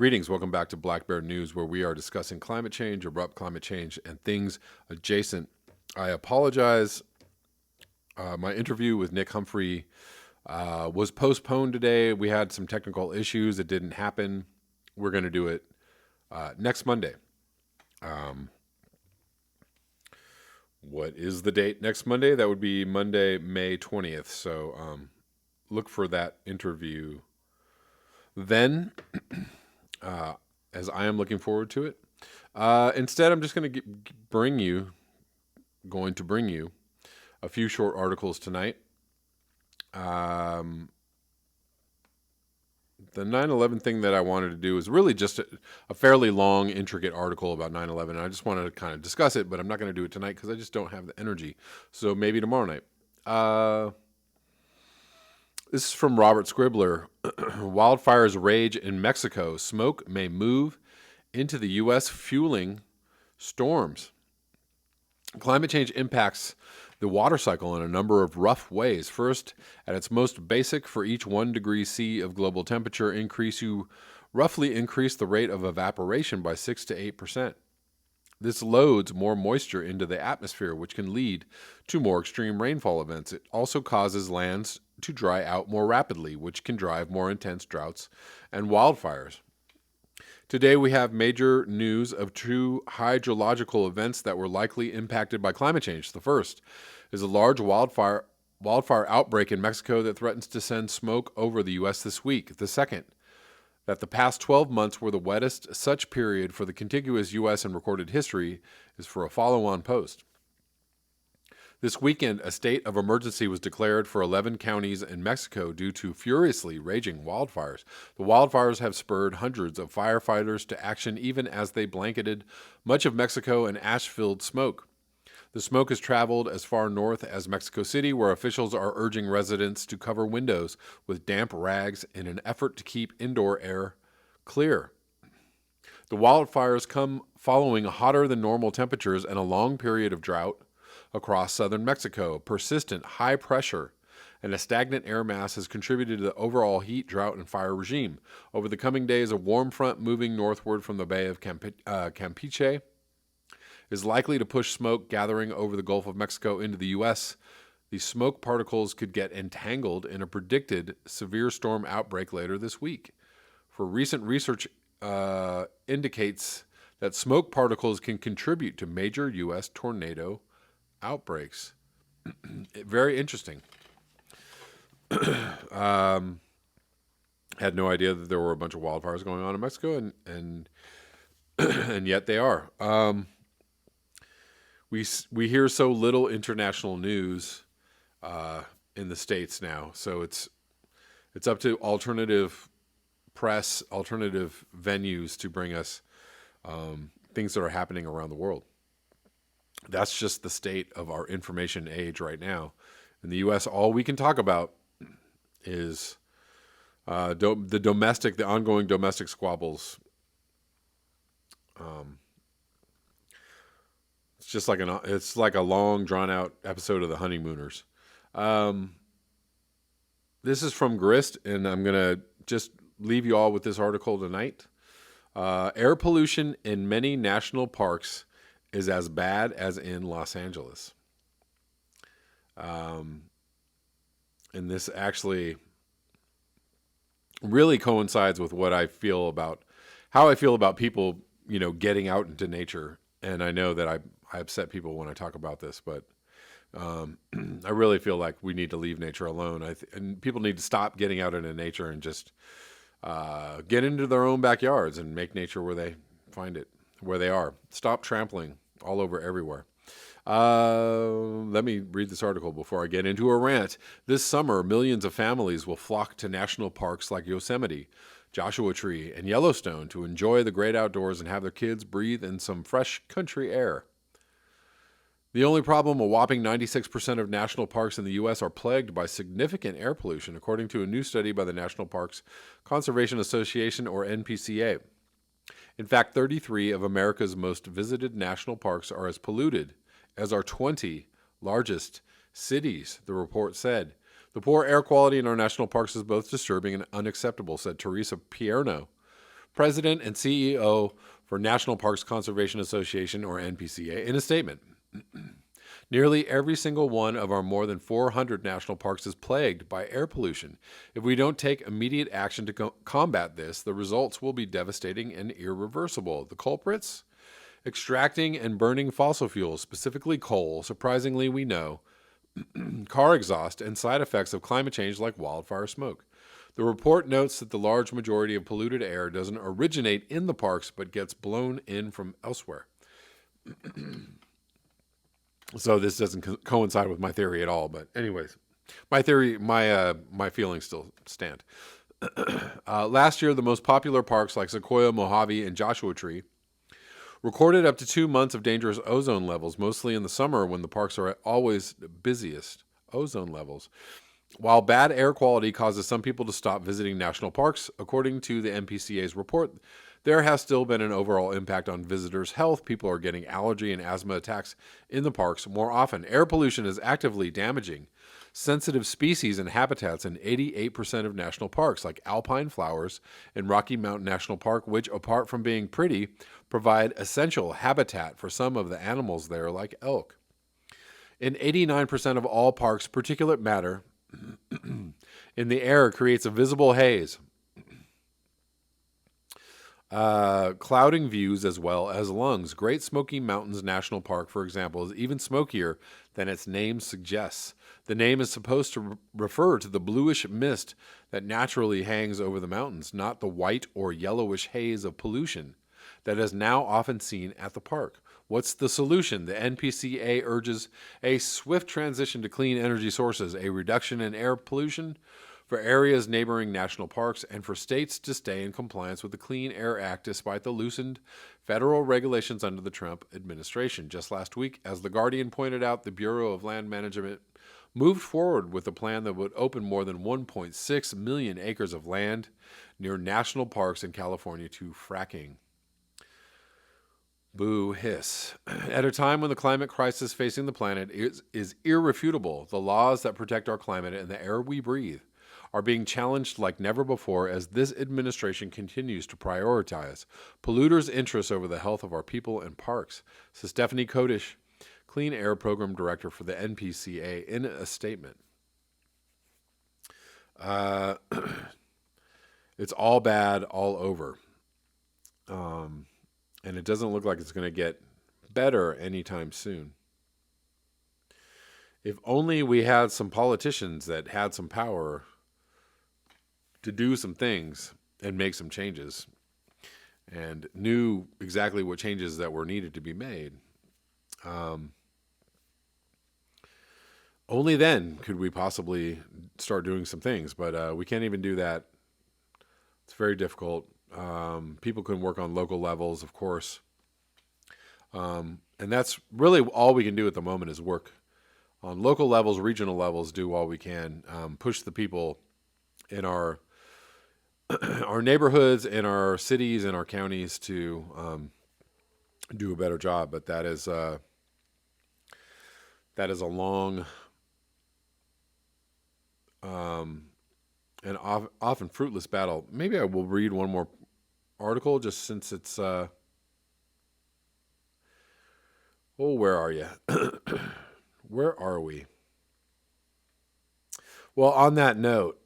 Greetings, welcome back to Black Bear News, where we are discussing climate change, abrupt climate change, and things adjacent. I apologize. My interview with Nick Humphrey was postponed today. We had some technical issues. It didn't happen. We're going to do it next Monday. What is the date next Monday? That would be Monday, May 20th. So look for that interview then. As I am looking forward to it. Instead, I'm just going to bring you a few short articles tonight. The 9/11 thing that I wanted to do is really just a fairly long, intricate article about 9/11. And I just wanted to kind of discuss it, but I'm not going to do it tonight because I just don't have the energy. So maybe tomorrow night. This is from Robert Scribbler. Wildfires rage in Mexico. Smoke may move into the U.S., fueling storms. Climate change impacts the water cycle in a number of rough ways. First, at its most basic, for each 1 degree C of global temperature increase, you roughly increase the rate of evaporation by 6 to 8%. This loads more moisture into the atmosphere, which can lead to more extreme rainfall events. It also causes lands to dry out more rapidly, which can drive more intense droughts and wildfires. Today, we have major news of two hydrological events that were likely impacted by climate change. The first is a large wildfire outbreak in Mexico that threatens to send smoke over the U.S. this week. The second, that the past 12 months were the wettest such period for the contiguous U.S. in recorded history, is for a follow-on post. This weekend, a state of emergency was declared for 11 counties in Mexico due to furiously raging wildfires. The wildfires have spurred hundreds of firefighters to action even as they blanketed much of Mexico in ash-filled smoke. The smoke has traveled as far north as Mexico City, where officials are urging residents to cover windows with damp rags in an effort to keep indoor air clear. The wildfires come following hotter than normal temperatures and a long period of drought across southern Mexico. Persistent high pressure and a stagnant air mass has contributed to the overall heat, drought, and fire regime. Over the coming days, a warm front moving northward from the Bay of Campeche is likely to push smoke gathering over the Gulf of Mexico into the U.S. These smoke particles could get entangled in a predicted severe storm outbreak later this week. For recent research indicates that smoke particles can contribute to major U.S. tornado outbreaks. Very interesting. Had no idea that there were a bunch of wildfires going on in Mexico, and and yet they are. We hear so little international news in the States now, so it's up to alternative press, alternative venues to bring us things that are happening around the world. That's just the state of our information age right now. In the U.S., all we can talk about is the ongoing domestic squabbles. It's like a long, drawn-out episode of The Honeymooners. This is from Grist, and I'm gonna just leave you all with this article tonight. Air pollution in many national parks is as bad as in Los Angeles. And this actually really coincides with how I feel about people, getting out into nature. And I know that I upset people when I talk about this, but I really feel like we need to leave nature alone. And people need to stop getting out into nature and just get into their own backyards and make nature where they find it, where they are. Stop trampling all over everywhere. Let me read this article before I get into a rant. This summer, millions of families will flock to national parks like Yosemite, Joshua Tree, and Yellowstone to enjoy the great outdoors and have their kids breathe in some fresh country air. The only problem, a whopping 96% of national parks in the U.S. are plagued by significant air pollution, according to a new study by the National Parks Conservation Association, or NPCA. In fact, 33 of America's most visited national parks are as polluted as our 20 largest cities, the report said. The poor air quality in our national parks is both disturbing and unacceptable, said Teresa Pierno, president and CEO for National Parks Conservation Association, or NPCA, in a statement. Nearly every single one of our more than 400 national parks is plagued by air pollution. If we don't take immediate action to combat this, the results will be devastating and irreversible. The culprits? Extracting and burning fossil fuels, specifically coal, surprisingly we know, car exhaust, and side effects of climate change like wildfire smoke. The report notes that the large majority of polluted air doesn't originate in the parks but gets blown in from elsewhere. So this doesn't coincide with my theory at all, but anyways, my feelings still stand. Last year, the most popular parks like Sequoia, Mojave, and Joshua Tree recorded up to 2 months of dangerous ozone levels, mostly in the summer when the parks are always busiest. Ozone levels. While bad air quality causes some people to stop visiting national parks, according to the NPCA's report, there has still been an overall impact on visitors' health. People are getting allergy and asthma attacks in the parks more often. Air pollution is actively damaging sensitive species and habitats in 88% of national parks, like alpine flowers in Rocky Mountain National Park, which, apart from being pretty, provide essential habitat for some of the animals there, like elk. In 89% of all parks, particulate matter in the air creates a visible haze, clouding views as well as lungs. Great Smoky Mountains National Park, for example, is even smokier than its name suggests. The name is supposed to refer to the bluish mist that naturally hangs over the mountains, not the white or yellowish haze of pollution that is now often seen at the park. What's the solution? The NPCA urges a swift transition to clean energy sources, a reduction in air pollution for areas neighboring national parks, and for states to stay in compliance with the Clean Air Act despite the loosened federal regulations under the Trump administration. Just last week, as The Guardian pointed out, the Bureau of Land Management moved forward with a plan that would open more than 1.6 million acres of land near national parks in California to fracking. Boo hiss. At a time when the climate crisis facing the planet is irrefutable, the laws that protect our climate and the air we breathe are being challenged like never before as this administration continues to prioritize polluters' interests over the health of our people and parks, says Stephanie Kodish, Clean Air Program Director for the NPCA, in a statement. It's all bad all over. And it doesn't look like it's going to get better anytime soon. If only we had some politicians that had some power to do some things and make some changes and knew exactly what changes that were needed to be made. Only then could we possibly start doing some things, but we can't even do that. It's very difficult. People can work on local levels, of course. And that's really all we can do at the moment is work on local levels, regional levels, do all we can, push the people in our our neighborhoods, in our cities, in our counties to do a better job. But that is a long and often fruitless battle. Maybe I will read one more article just since it's where are you? Where are we? Well, on that note,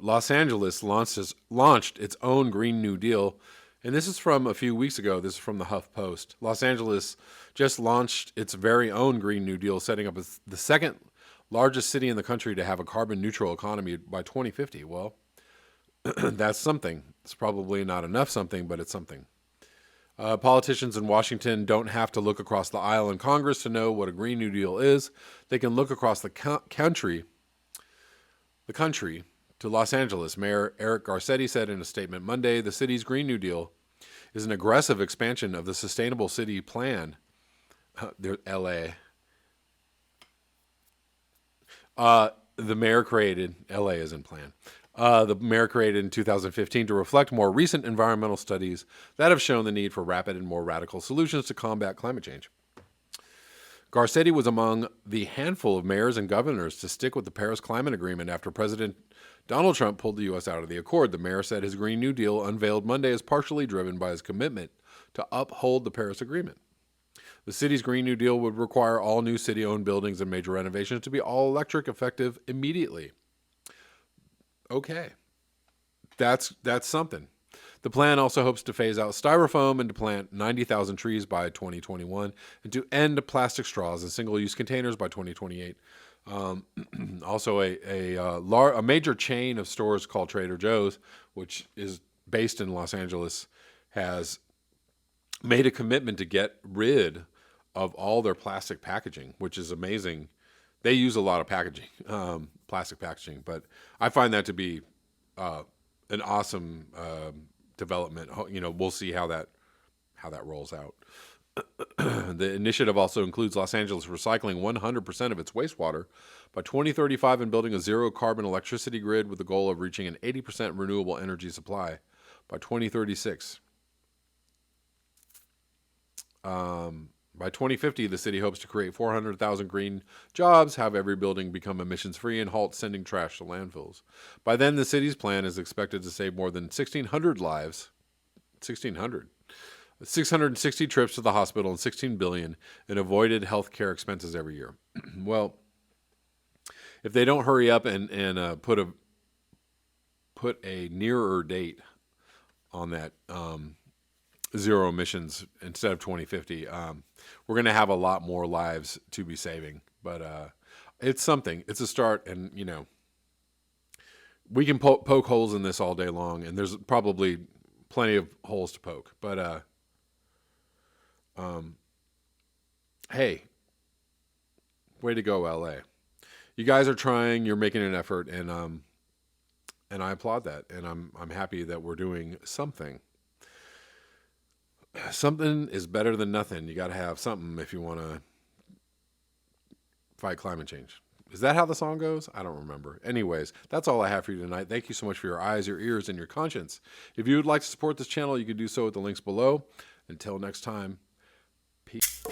Los Angeles launched its own Green New Deal, and this is from a few weeks ago. This is from the HuffPost. Los Angeles just launched its very own Green New Deal, setting up the second largest city in the country to have a carbon neutral economy by 2050. Well, that's something. It's probably not enough something, but it's something. Politicians in Washington don't have to look across the aisle in Congress to know what a Green New Deal is. They can look across the country to Los Angeles. Mayor Eric Garcetti said in a statement Monday, the city's Green New Deal is an aggressive expansion of the Sustainable City Plan. LA. The mayor created, LA isn't plan. The mayor created in 2015 to reflect more recent environmental studies that have shown the need for rapid and more radical solutions to combat climate change. Garcetti was among the handful of mayors and governors to stick with the Paris Climate Agreement after President Donald Trump pulled the U.S. out of the accord. The mayor said his Green New Deal, unveiled Monday, is partially driven by his commitment to uphold the Paris Agreement. The city's Green New Deal would require all new city-owned buildings and major renovations to be all electric, effective immediately. Okay, that's something. The plan also hopes to phase out styrofoam and to plant 90,000 trees by 2021 and to end plastic straws in single-use containers by 2028. Also, a major chain of stores called Trader Joe's, which is based in Los Angeles, has made a commitment to get rid of all their plastic packaging, which is amazing. They use a lot of packaging, plastic packaging, but I find that to be an awesome development. You know, we'll see how that rolls out. The initiative also includes Los Angeles recycling 100% of its wastewater by 2035 and building a zero-carbon electricity grid with the goal of reaching an 80% renewable energy supply by 2036. By 2050, the city hopes to create 400,000 green jobs, have every building become emissions-free, and halt sending trash to landfills. By then, the city's plan is expected to save more than 1,600 lives. 1,600. 660 trips to the hospital and $16 billion in avoided health care expenses every year. Well, if they don't hurry up and put a nearer date on that zero emissions instead of 2050, we're going to have a lot more lives to be saving. But it's something. It's a start, and you know, we can poke holes in this all day long, and there's probably plenty of holes to poke. But hey, way to go, LA! You guys are trying. You're making an effort, and I applaud that, and I'm happy that we're doing something. Something is better than nothing. You got to have something if you want to fight climate change. Is that how the song goes? I don't remember. Anyways, that's all I have for you tonight. Thank you so much for your eyes, your ears, and your conscience. If you would like to support this channel, you can do so at the links below. Until next time, peace.